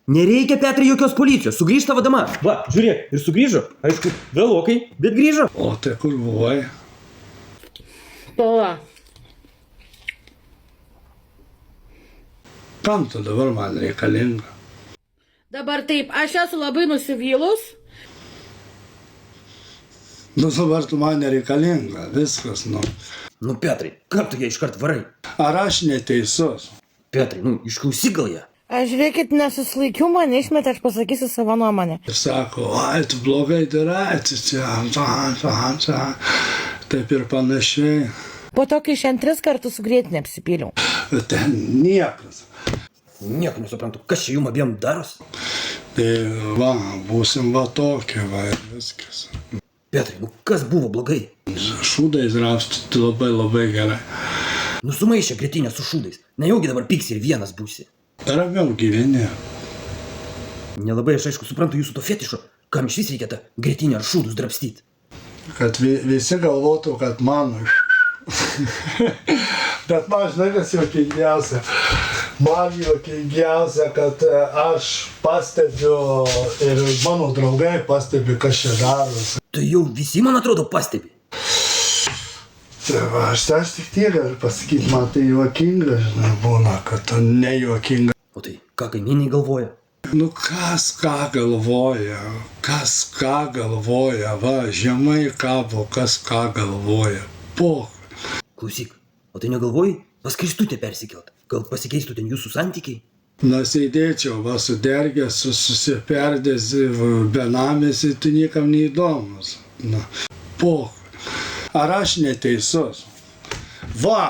Nereikia, Petrai, jokios policijos. Sugrįžta vadama. Va, žiūrėk, ir sugrįžo. Aišku, vėlokai, bet grįžo. O tai kur buvai? Pala. Kam tu dabar man reikalinga? Dabar taip, aš esu labai nusivylus. Nu, dabar tu man nereikalinga, viskas, nu. Nu, Petrai, ką tu ją iškart varai? Ar aš neteisus? Petrai, nu, išklausyk gal ją. Aš žiūrėkit, nesusilaikiau, man išmetė, aš pasakysiu savo nuomonę. Ir sako, ai, tu blogai darai, taip ir panašiai. Po to, kai šiandien 3 kartus su grėtinė apsipyliau. Bet ten niekas. Nieko nesuprantu, kas čia jum abiem daros? Tai va, būsim va tokie, va, ir viskas. Petrai, nu kas buvo blogai? Šūdais rausti labai labai gerai. Nu sumaišė grėtinę su šūdais. Nejaugi dabar pyksi ir vienas būsi. Ramiau gyveni. Nelabai aš aišku suprantu jūsų to fetišo. Kam iš vis reikia tą grėtinę ar šūdus drabstyti? Kad visi galvotų, kad mano. Bet man, žinai, kas juokingiausia. Man juokingiausia, kad aš pastebiu ir mano draugai pastebi, kas čia darosi. Tai jau visi, man atrodo, pastebi. Tai va, aš tik tiek galiu pasakyti, man tai juokinga, žinai, būna, kad to nejuokinga. O tai ką kaimynai galvoja? Nu kas ką galvoja, va, žemai kabo, kas ką galvoja. Poch. Klausyk, o tai negalvoji pas Kristutę persikelt? Gal pasikeistų ten jūsų santykiai? Na, sėdėčiau, va, sudergęs, susiperdęs, benamis, tai niekam neįdomus. Na, poch. Ar aš neteisus? Va!